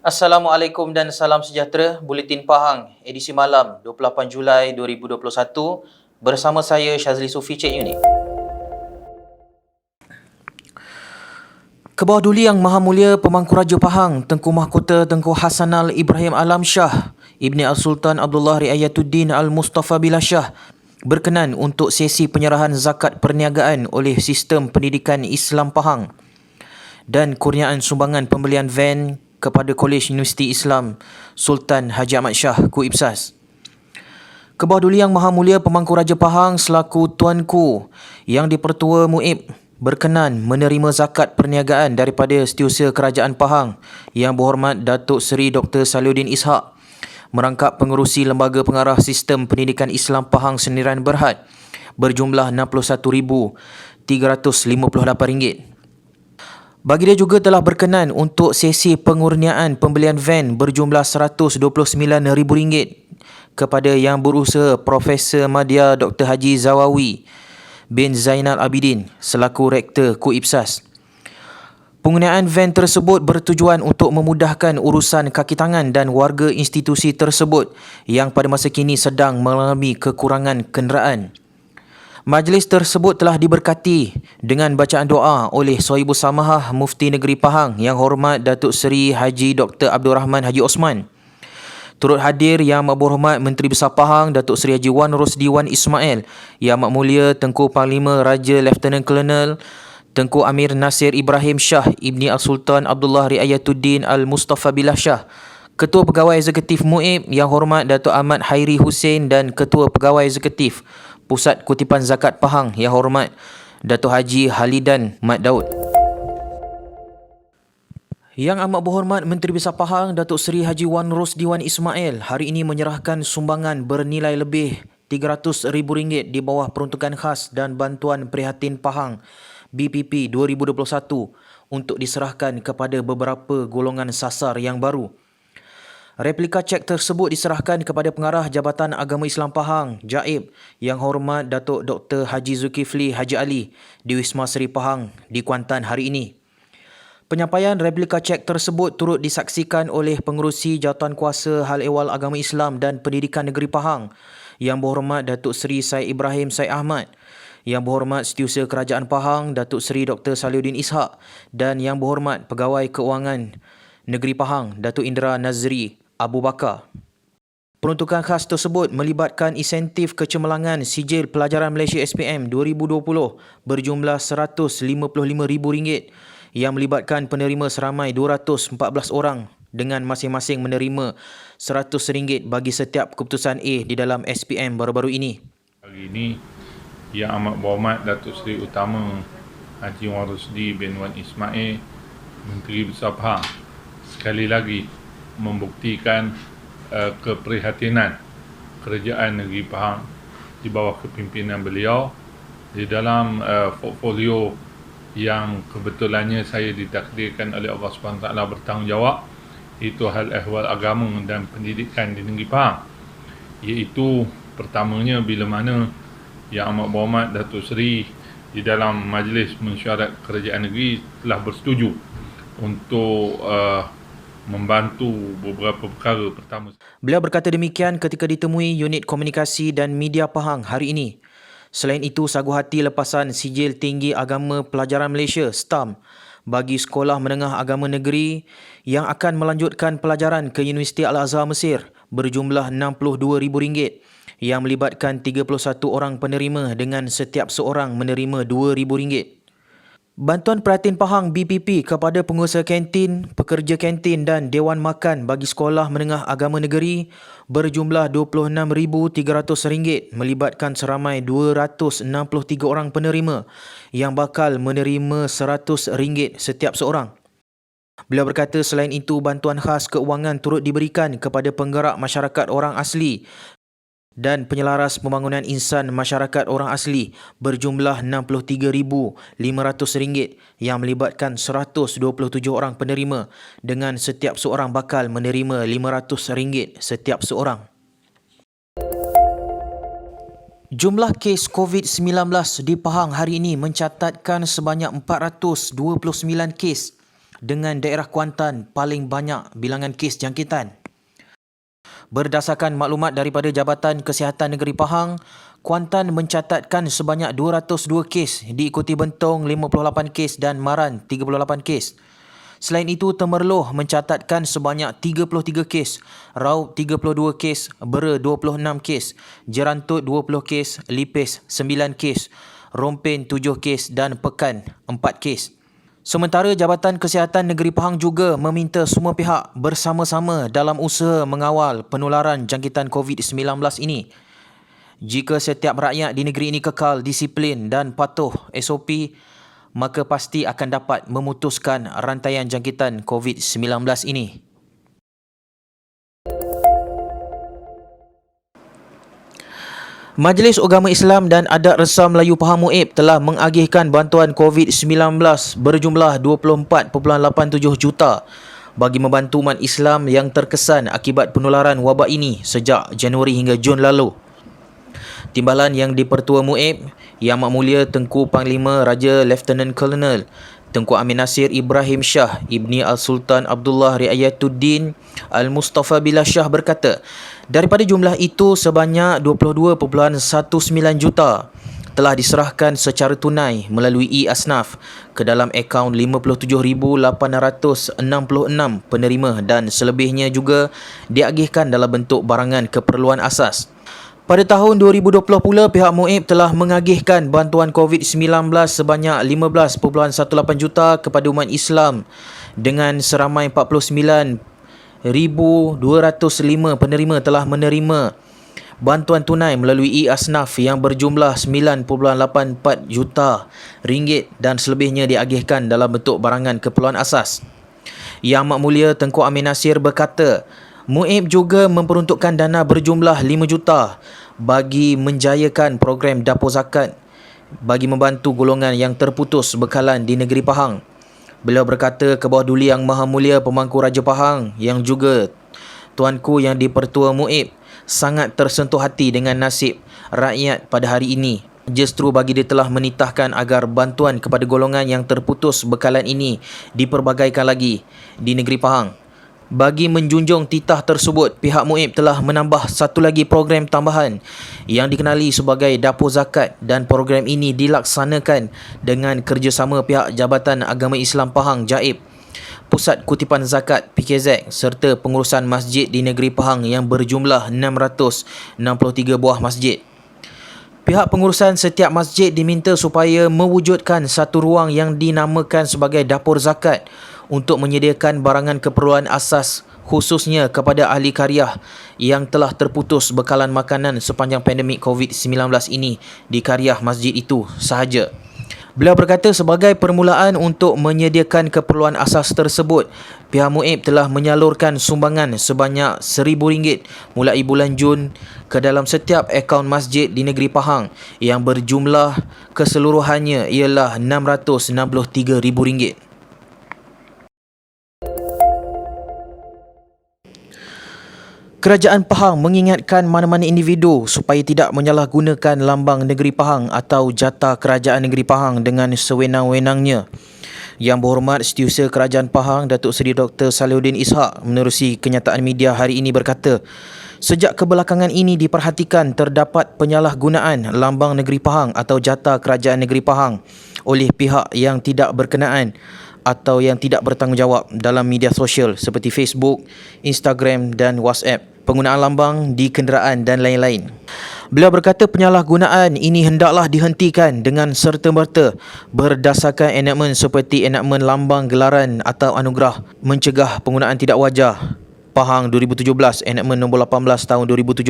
Assalamualaikum dan salam sejahtera. Buletin Pahang, edisi malam 28 Julai 2021 bersama saya Syazli Sufi Cik Unit. Ke bawah Duli Yang Maha Mulia Pemangku Raja Pahang Tengku Mahkota Tengku Hasanal Ibrahim Alam Shah Ibni Al-Sultan Abdullah Riayatuddin Al-Mustafa Billah Shah berkenan untuk sesi penyerahan zakat perniagaan oleh Sistem Pendidikan Islam Pahang dan kurniaan sumbangan pembelian van kepada Kolej Universiti Islam Sultan Haji Ahmad Shah Ku-Ibsas. Ke bawah Duli Yang Maha Mulia Pemangku Raja Pahang selaku Tuanku Yang di-Pertua Muib berkenan menerima zakat perniagaan daripada Setiausaha Kerajaan Pahang Yang Berhormat Datuk Seri Dr. Saliuddin Ishak, merangkap pengerusi Lembaga Pengarah Sistem Pendidikan Islam Pahang Sendirian Berhad berjumlah RM61,358. Bagi dia juga telah berkenan untuk sesi pengurniaan pembelian van berjumlah RM129,000 kepada Yang Berusaha Profesor Madya Dr. Haji Zawawi bin Zainal Abidin selaku Rektor Ku-Ibsas. Penggunaan van tersebut bertujuan untuk memudahkan urusan kaki tangan dan warga institusi tersebut yang pada masa kini sedang mengalami kekurangan kenderaan. Majlis tersebut telah diberkati dengan bacaan doa oleh Sahibus Samahah Mufti Negeri Pahang Yang Hormat Datuk Seri Haji Dr. Abdul Rahman Haji Osman. Turut hadir Yang Amat Berhormat Menteri Besar Pahang Datuk Seri Haji Wan Rosdi Wan Ismail, Yang Amat Mulia Tengku Panglima Raja Lieutenant Colonel Tengku Amir Nasir Ibrahim Shah Ibni Al-Sultan Abdullah Riayatuddin Al-Mustafa Billah Shah, Ketua Pegawai Eksekutif Muib Yang Hormat Datuk Ahmad Hairi Hussein dan Ketua Pegawai Eksekutif Pusat Kutipan Zakat Pahang Yang Hormat Datuk Haji Halidan Mat Daud. Yang Amat Berhormat Menteri Besar Pahang Datuk Seri Haji Wan Rosdi Wan Ismail hari ini menyerahkan sumbangan bernilai lebih RM300,000 di bawah peruntukan khas dan bantuan prihatin Pahang BPP 2021 untuk diserahkan kepada beberapa golongan sasar yang baru. Replika cek tersebut diserahkan kepada Pengarah Jabatan Agama Islam Pahang JAIB Yang Hormat Datuk Dr. Haji Zulkifli Haji Ali di Wisma Seri Pahang di Kuantan hari ini. Penyampaian replika cek tersebut turut disaksikan oleh Pengerusi Jawatankuasa Hal Ehwal Agama Islam dan Pendidikan Negeri Pahang Yang Berhormat Datuk Seri Said Ibrahim Said Ahmad, Yang Berhormat Setiausaha Kerajaan Pahang Datuk Seri Dr. Saliuddin Ishak dan Yang Berhormat Pegawai Keuangan Negeri Pahang Datuk Indra Nazri Abu Bakar. Peruntukan khas tersebut melibatkan insentif kecemerlangan Sijil Pelajaran Malaysia SPM 2020 berjumlah RM155,000 yang melibatkan penerima seramai 214 orang dengan masing-masing menerima RM100 bagi setiap keputusan A di dalam SPM baru-baru ini. Hari ini Yang Amat Berhormat Datuk Seri Utama Haji Wan Rosdi bin Wan Ismail, Menteri Besar Pahang, sekali lagi membuktikan keprihatinan Kerajaan Negeri Pahang di bawah kepimpinan beliau di dalam portfolio yang kebetulannya saya ditakdirkan oleh Allah SWT bertanggungjawab, iaitu hal ehwal agama dan pendidikan di Negeri Pahang, iaitu pertamanya bila mana Yang Amat Berhormat Datuk Seri di dalam Majlis Mesyuarat Kerajaan Negeri telah bersetuju untuk membantu beberapa perkara. Pertama, beliau berkata demikian ketika ditemui Unit Komunikasi dan Media Pahang hari ini. Selain itu, sagu hati lepasan Sijil Tinggi Agama Pelajaran Malaysia STAM bagi Sekolah Menengah Agama Negeri yang akan melanjutkan pelajaran ke Universiti Al-Azhar Mesir berjumlah RM62,000 yang melibatkan 31 orang penerima dengan setiap seorang menerima RM2,000. Bantuan Prihatin Pahang BPP kepada pengusaha kantin, pekerja kantin dan Dewan Makan bagi Sekolah Menengah Agama Negeri berjumlah RM26,300 melibatkan seramai 263 orang penerima yang bakal menerima RM100 setiap seorang. Beliau berkata selain itu, bantuan khas keuangan turut diberikan kepada penggerak masyarakat orang asli dan penyelaras pembangunan insan masyarakat orang asli berjumlah RM63,500 yang melibatkan 127 orang penerima dengan setiap seorang bakal menerima RM500 setiap seorang. Jumlah kes COVID-19 di Pahang hari ini mencatatkan sebanyak 429 kes dengan daerah Kuantan paling banyak bilangan kes jangkitan. Berdasarkan maklumat daripada Jabatan Kesihatan Negeri Pahang, Kuantan mencatatkan sebanyak 202 kes, diikuti Bentong 58 kes dan Maran 38 kes. Selain itu, Temerloh mencatatkan sebanyak 33 kes, Raub 32 kes, Bera 26 kes, Jerantut 20 kes, Lipis 9 kes, Rompen 7 kes dan Pekan 4 kes. Sementara Jabatan Kesihatan Negeri Pahang juga meminta semua pihak bersama-sama dalam usaha mengawal penularan jangkitan COVID-19 ini. Jika setiap rakyat di negeri ini kekal disiplin dan patuh SOP, maka pasti akan dapat memutuskan rantaian jangkitan COVID-19 ini. Majlis Agama Islam dan Adat Resam Melayu Pahang MUIB telah mengagihkan bantuan COVID-19 berjumlah 24.87 juta bagi membantu umat Islam yang terkesan akibat penularan wabak ini sejak Januari hingga Jun lalu. Timbalan yang dipertua MUIB, Yang Amat Mulia Tengku Panglima Raja Lieutenant Colonel Tengku Amin Nasir Ibrahim Shah Ibni Al-Sultan Abdullah Riayatuddin Al-Mustafa Billah Shah berkata, daripada jumlah itu sebanyak 22.19 juta telah diserahkan secara tunai melalui e-Asnaf ke dalam akaun 57,866 penerima dan selebihnya juga diagihkan dalam bentuk barangan keperluan asas. Pada tahun 2020 pula, pihak MUIB telah mengagihkan bantuan COVID-19 sebanyak 15.18 juta kepada umat Islam dengan seramai 49,205 penerima telah menerima bantuan tunai melalui e-Asnaf yang berjumlah 9.84 juta ringgit dan selebihnya diagihkan dalam bentuk barangan keperluan asas. Yang Amat Mulia Tengku Amin Nasir berkata, MUIB juga memperuntukkan dana berjumlah 5 juta bagi menjayakan program dapur zakat bagi membantu golongan yang terputus bekalan di negeri Pahang. Beliau berkata, ke bawah duli Yang Maha Mulia Pemangku Raja Pahang yang juga tuanku yang dipertua MUIB sangat tersentuh hati dengan nasib rakyat pada hari ini. Justru bagi dia telah menitahkan agar bantuan kepada golongan yang terputus bekalan ini diperbagaikan lagi di negeri Pahang. Bagi menjunjung titah tersebut, pihak MUIB telah menambah satu lagi program tambahan yang dikenali sebagai Dapur Zakat dan program ini dilaksanakan dengan kerjasama pihak Jabatan Agama Islam Pahang JAIB, Pusat Kutipan Zakat PKZ serta pengurusan masjid di negeri Pahang yang berjumlah 663 buah masjid. Pihak pengurusan setiap masjid diminta supaya mewujudkan satu ruang yang dinamakan sebagai Dapur Zakat untuk menyediakan barangan keperluan asas khususnya kepada ahli karyah yang telah terputus bekalan makanan sepanjang pandemik COVID-19 ini di karyah masjid itu sahaja. Beliau berkata, sebagai permulaan untuk menyediakan keperluan asas tersebut, pihak MUIB telah menyalurkan sumbangan sebanyak RM1,000 mulai bulan Jun ke dalam setiap akaun masjid di negeri Pahang yang berjumlah keseluruhannya ialah RM663,000. Kerajaan Pahang mengingatkan mana-mana individu supaya tidak menyalahgunakan lambang negeri Pahang atau jatah kerajaan negeri Pahang dengan sewenang-wenangnya. Yang Berhormat Setiausaha Kerajaan Pahang Datuk Seri Dr. Salihuddin Ishak menerusi kenyataan media hari ini berkata, sejak kebelakangan ini diperhatikan terdapat penyalahgunaan lambang negeri Pahang atau jatah kerajaan negeri Pahang oleh pihak yang tidak berkenaan atau yang tidak bertanggungjawab dalam media sosial seperti Facebook, Instagram dan WhatsApp, penggunaan lambang di kenderaan dan lain-lain. Beliau berkata penyalahgunaan ini hendaklah dihentikan dengan serta-merta berdasarkan enakmen seperti enakmen lambang gelaran atau anugerah mencegah penggunaan tidak wajar Pahang 2017, enakmen nombor 18 tahun 2017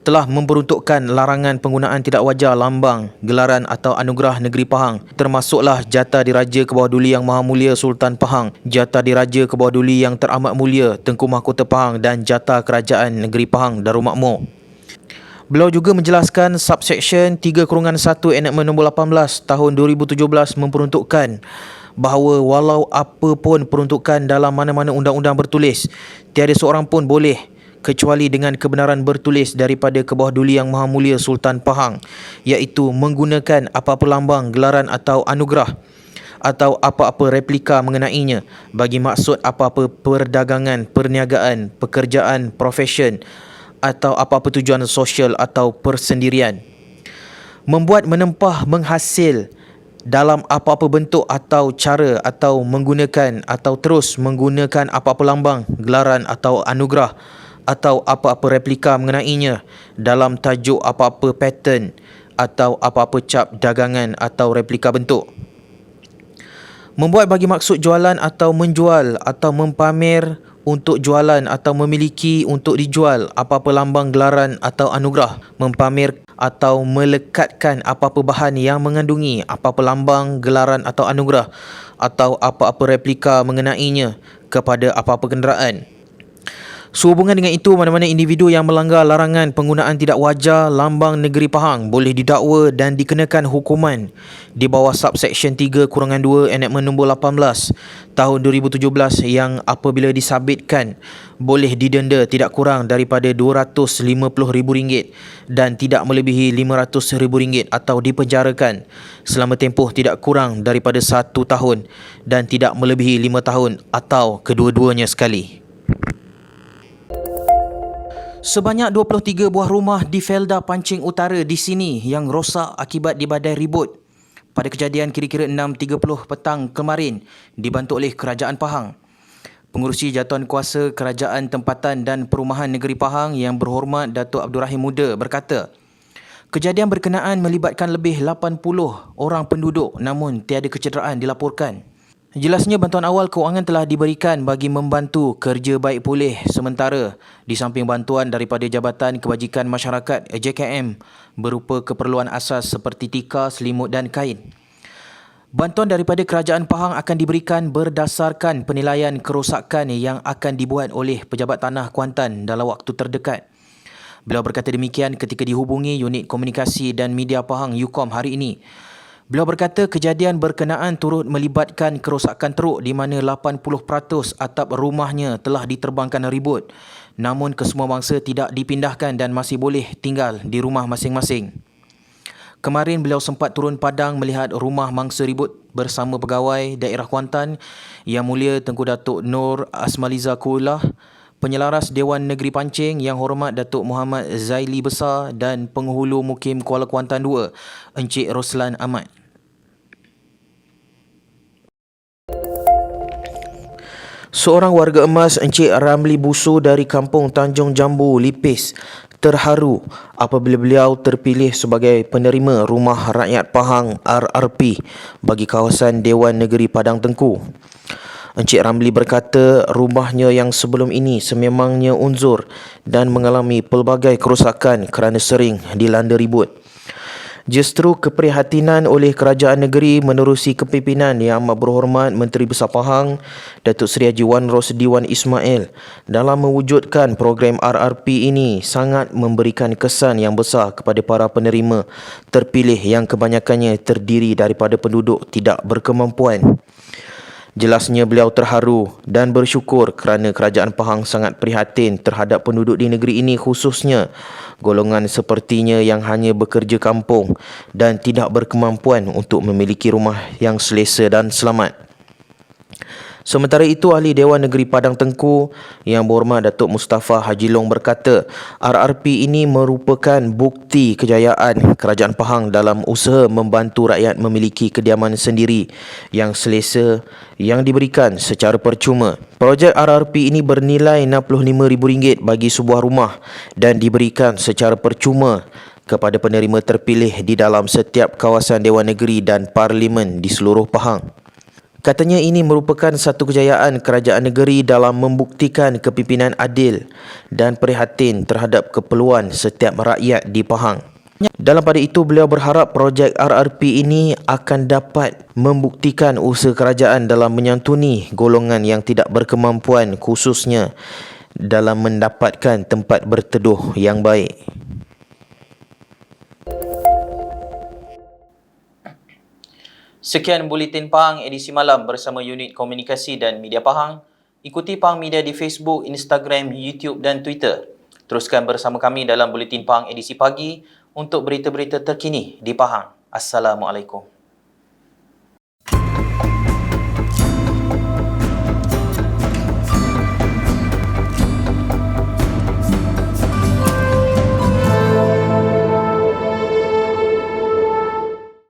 telah memperuntukkan larangan penggunaan tidak wajar lambang, gelaran atau anugerah negeri Pahang, termasuklah jatah diraja ke bawah duli Yang Maha Mulia Sultan Pahang, jatah diraja ke bawah duli Yang Teramat Mulia Tengku Mahkota Pahang dan jatah kerajaan negeri Pahang Darul Makmur. Beliau juga menjelaskan subsection 3/1 enakmen nombor 18 tahun 2017 memperuntukkan bahawa walau apa pun peruntukan dalam mana-mana undang-undang bertulis, tiada seorang pun boleh kecuali dengan kebenaran bertulis daripada ke bawah duli Yang Maha Mulia Sultan Pahang, iaitu menggunakan apa-apa lambang, gelaran atau anugerah atau apa-apa replika mengenainya bagi maksud apa-apa perdagangan, perniagaan, pekerjaan, profession atau apa-apa tujuan sosial atau persendirian. Membuat, menempah, menghasil dalam apa-apa bentuk atau cara atau menggunakan atau terus menggunakan apa-apa lambang, gelaran atau anugerah atau apa-apa replika mengenainya dalam tajuk apa-apa pattern atau apa-apa cap dagangan atau replika bentuk. Membuat bagi maksud jualan atau menjual atau mempamer untuk jualan atau memiliki untuk dijual apa-apa lambang, gelaran atau anugerah, mempamer atau melekatkan apa-apa bahan yang mengandungi apa-apa lambang, gelaran atau anugerah atau apa-apa replika mengenainya kepada apa-apa kenderaan. Sehubungan dengan itu, mana-mana individu yang melanggar larangan penggunaan tidak wajar lambang negeri Pahang boleh didakwa dan dikenakan hukuman di bawah subsection 3-2 Enactment nombor 18 tahun 2017 yang apabila disabitkan boleh didenda tidak kurang daripada RM250,000 dan tidak melebihi RM500,000 atau dipenjarakan selama tempoh tidak kurang daripada 1 tahun dan tidak melebihi 5 tahun atau kedua-duanya sekali. Sebanyak 23 buah rumah di Felda Pancing Utara di sini yang rosak akibat dibadai ribut pada kejadian kira-kira 6.30 petang kemarin dibantu oleh Kerajaan Pahang. Pengerusi Jatuhan Kuasa Kerajaan Tempatan dan Perumahan Negeri Pahang yang berhormat Datuk Abdul Rahim Muda berkata, kejadian berkenaan melibatkan lebih 80 orang penduduk namun tiada kecederaan dilaporkan. Jelasnya bantuan awal kewangan telah diberikan bagi membantu kerja baik pulih sementara di samping bantuan daripada Jabatan Kebajikan Masyarakat JKM berupa keperluan asas seperti tikar, selimut dan kain. Bantuan daripada Kerajaan Pahang akan diberikan berdasarkan penilaian kerosakan yang akan dibuat oleh Pejabat Tanah Kuantan dalam waktu terdekat. Beliau berkata demikian ketika dihubungi Unit Komunikasi dan Media Pahang UKOM hari ini. Beliau berkata kejadian berkenaan turut melibatkan kerosakan teruk di mana 80% atap rumahnya telah diterbangkan ribut. Namun kesemua bangsa tidak dipindahkan dan masih boleh tinggal di rumah masing-masing. Kemarin beliau sempat turun padang melihat rumah mangsa ribut bersama pegawai daerah Kuantan Yang Mulia Tengku Datuk Nur Asmaliza Kulah, Penyelaras Dewan Negeri Pancing Yang Hormat Datuk Muhammad Zaili Besar dan Penghulu Mukim Kuala Kuantan 2 Encik Roslan Ahmad. Seorang warga emas Encik Ramli Busu dari Kampung Tanjung Jambu, Lipis terharu apabila beliau terpilih sebagai penerima Rumah Rakyat Pahang RRP bagi kawasan Dewan Negeri Padang Tengku. Encik Ramli berkata rumahnya yang sebelum ini sememangnya unzur dan mengalami pelbagai kerosakan kerana sering dilanda ribut. Justru keprihatinan oleh kerajaan negeri menerusi kepimpinan Yang Amat Berhormat Menteri Besar Pahang Datuk Seri Haji Wan Rosdi Wan Ismail dalam mewujudkan program RRP ini sangat memberikan kesan yang besar kepada para penerima terpilih yang kebanyakannya terdiri daripada penduduk tidak berkemampuan. Jelasnya beliau terharu dan bersyukur kerana Kerajaan Pahang sangat prihatin terhadap penduduk di negeri ini, khususnya golongan sepertinya yang hanya bekerja kampung dan tidak berkemampuan untuk memiliki rumah yang selesa dan selamat. Sementara itu, Ahli Dewan Negeri Padang Tengku Yang Berhormat Datuk Mustafa Haji Long berkata, RRP ini merupakan bukti kejayaan Kerajaan Pahang dalam usaha membantu rakyat memiliki kediaman sendiri yang selesa yang diberikan secara percuma. Projek RRP ini bernilai RM65,000 bagi sebuah rumah dan diberikan secara percuma kepada penerima terpilih di dalam setiap kawasan Dewan Negeri dan Parlimen di seluruh Pahang. Katanya ini merupakan satu kejayaan kerajaan negeri dalam membuktikan kepimpinan adil dan prihatin terhadap keperluan setiap rakyat di Pahang. Dalam pada itu, beliau berharap projek RRP ini akan dapat membuktikan usaha kerajaan dalam menyantuni golongan yang tidak berkemampuan, khususnya dalam mendapatkan tempat berteduh yang baik. Sekian Buletin Pahang edisi malam bersama Unit Komunikasi dan Media Pahang. Ikuti Pahang Media di Facebook, Instagram, YouTube dan Twitter. Teruskan bersama kami dalam Buletin Pahang edisi pagi untuk berita-berita terkini di Pahang. Assalamualaikum.